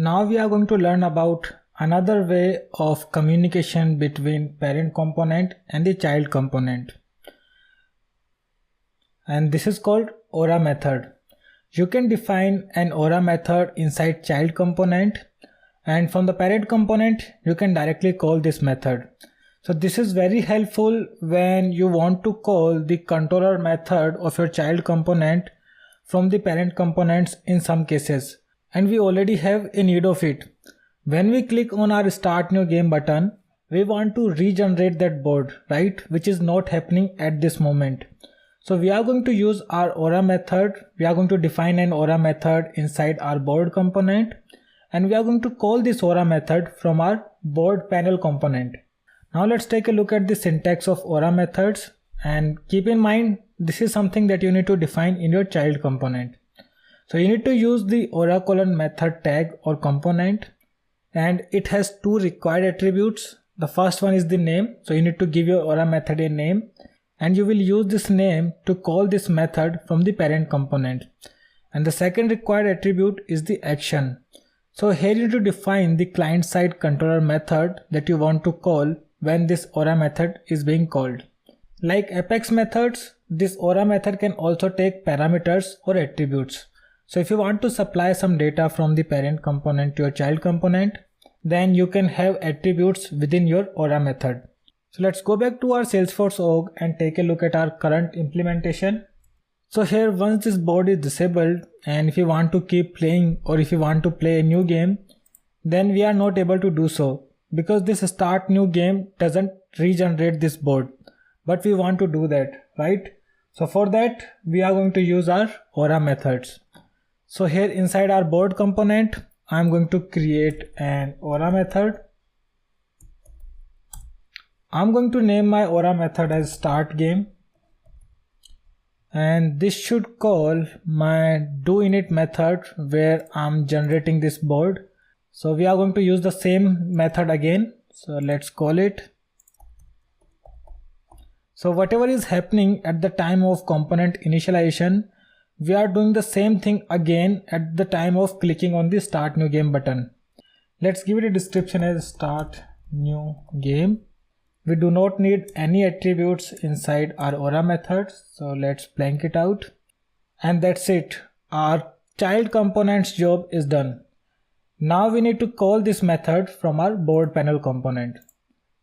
Now we are going to learn about another way of communication between parent component and the child component. And this is called Aura method. You can define an Aura method inside child component, and from the parent component you can directly call this method. So this is very helpful when you want to call the controller method of your child component from the parent components in some cases, and we already have a need of it. When we click on our start new game button, we want to regenerate that board, right, which is not happening at this moment. So we are going to use our Aura method. We are going to define an Aura method inside our board component, and we are going to call this Aura method from our board panel component. Now let's take a look at the syntax of Aura methods, and keep in mind this is something that you need to define in your child component. So you need to use the Aura method tag or component, and it has two required attributes. The first one is the name, so you need to give your Aura method a name, and you will use this name to call this method from the parent component. And the second required attribute is the action. So here you need to define the client side controller method that you want to call when this Aura method is being called. Like Apex methods, this Aura method can also take parameters or attributes. So if you want to supply some data from the parent component to your child component, then you can have attributes within your Aura method. So let's go back to our Salesforce org and take a look at our current implementation. So here, once this board is disabled, and if you want to keep playing or if you want to play a new game, then we are not able to do so because this start new game doesn't regenerate this board, but we want to do that, right? So for that we are going to use our Aura methods. So here inside our board component, I'm going to create an Aura method. I'm going to name my Aura method as start game, and this should call my doInit method where I'm generating this board. So we are going to use the same method again, so let's call it. So whatever is happening at the time of component initialization, we are doing the same thing again at the time of clicking on the start new game button. Let's give it a description as start new game. We do not need any attributes inside our Aura method, so let's blank it out. And that's it. Our child component's job is done. Now we need to call this method from our board panel component.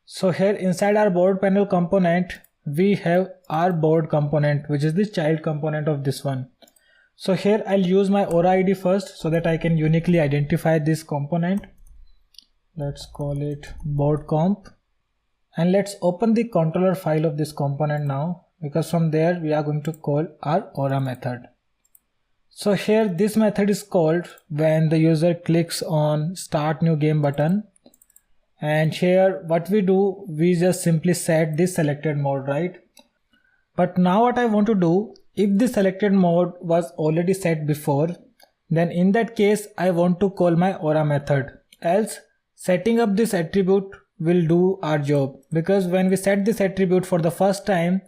So here inside our board panel component, we have our board component, which is the child component of this one. So here I'll use my Aura ID first so that I can uniquely identify this component. Let's call it board comp. And let's open the controller file of this component now, because from there we are going to call our Aura method. So here this method is called when the user clicks on start new game button, and here what we do, we just simply set the selected mode, right? But now what I want to do, if the selected mode was already set before, then in that case I want to call my Aura method, else setting up this attribute will do our job, because when we set this attribute for the first time,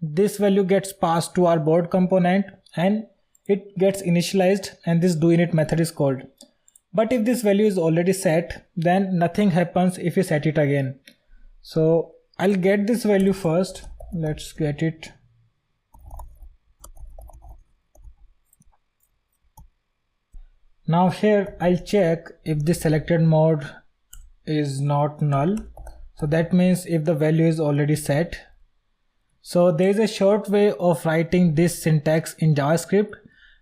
this value gets passed to our board component and it gets initialized and this doInit method is called. But if this value is already set, then nothing happens if we set it again. So I'll get this value first. Let's get it. Now here I'll check if the selected mode is not null. So that means if the value is already set. So there is a short way of writing this syntax in JavaScript.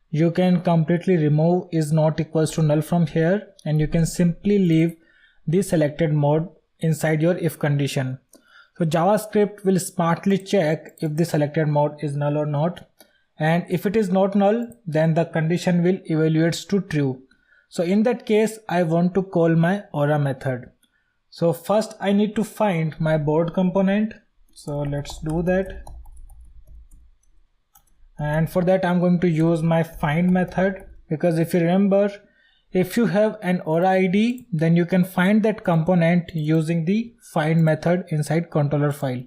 You can completely remove is not equals to null from here, and you can simply leave the selected mode inside your if condition. So JavaScript will smartly check if the selected mode is null or not, and if it is not null, then the condition will evaluate to true. So in that case I want to call my Aura method. So first I need to find my board component, so let's do that. And for that I'm going to use my find method, because if you remember, if you have an Aura ID, then you can find that component using the find method inside controller file.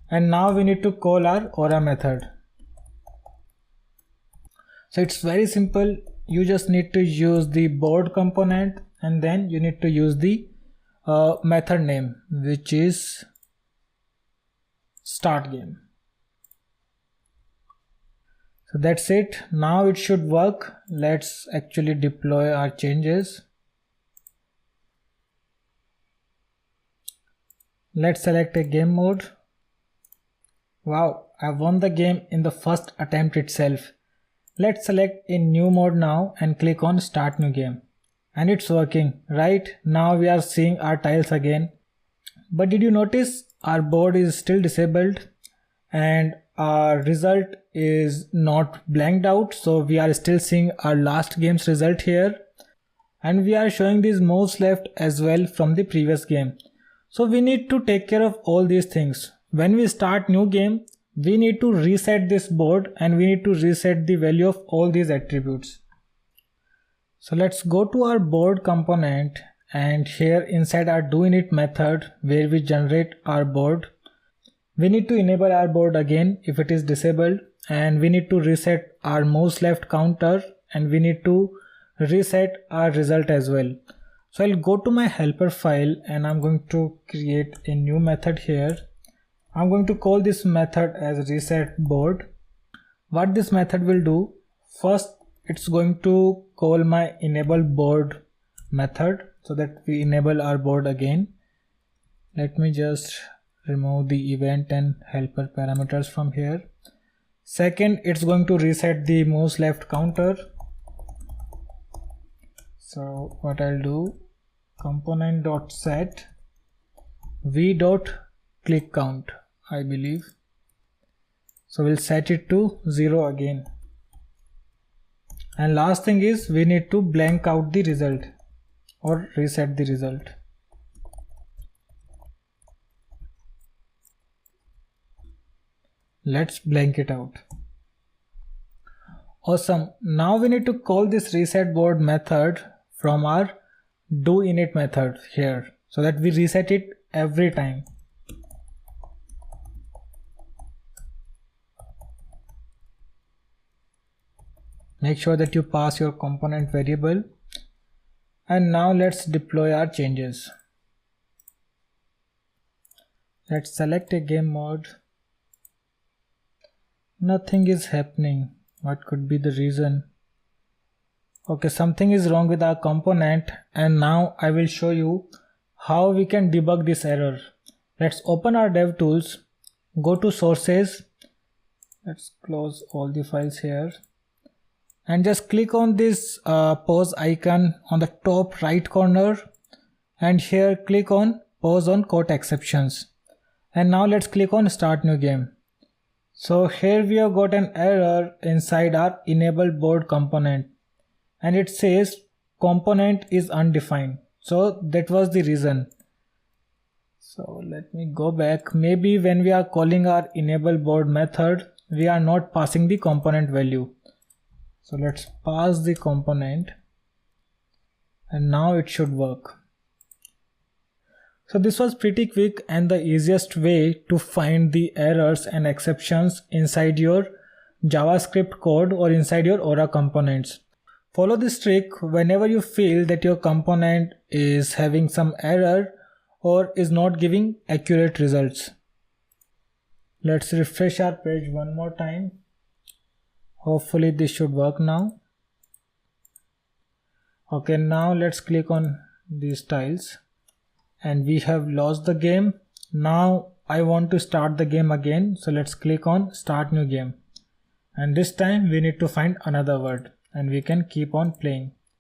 And now we need to call our Aura method. So it's very simple. you just need to use the board component, and then you need to use the method name, which is start game. So that's it. Now it should work. Let's actually deploy our changes. Let's select a game mode. Wow, I won the game in the first attempt itself. Let's select a new mode now and click on start new game. And it's working, right? Now we are seeing our tiles again. But did you notice our board is still disabled and our result is not blanked out? So we are still seeing our last game's result here. And we are showing these moves left as well from the previous game. So we need to take care of all these things. When we start new game, we need to reset this board and we need to reset the value of all these attributes. So let's go to our board component, and here inside our doInit method where we generate our board, we need to enable our board again if it is disabled, and we need to reset our mouse left counter, and we need to reset our result as well. So I'll go to my helper file and I'm going to create a new method here. I'm going to call this method as reset board. What this method will do, first it's going to call my enable board method so that we enable our board again. Let me just remove the event and helper parameters from here. Second, it's going to reset the mouse left counter. So what I'll do, component.set v.click count, I believe. So we'll set it to 0 again. And last thing is we need to blank out the result or reset the result. Let's blank it out. Awesome. Now we need to call this reset board method from our doInit method here so that we reset it every time. Make sure that you pass your component variable. And now let's deploy our changes. Let's select a game mode. Nothing is happening. What could be the reason? Okay, something is wrong with our component, and now I will show you how we can debug this error. Let's open our DevTools, go to sources. Let's close all the files here. And just click on this pause icon on the top right corner, and here click on pause on code exceptions. And now let's click on start new game. So here we have got an error inside our enable board component, and it says component is undefined. So that was the reason. So let me go back. Maybe when we are calling our enable board method, we are not passing the component value. So let's pass the component, and now it should work. So this was pretty quick and the easiest way to find the errors and exceptions inside your JavaScript code or inside your Aura components. Follow this trick whenever you feel that your component is having some error or is not giving accurate results. Let's refresh our page one more time. Hopefully this should work now. Okay, now let's click on these tiles, and we have lost the game. Now I want to start the game again, so let's click on start new game, and this time we need to find another word and we can keep on playing.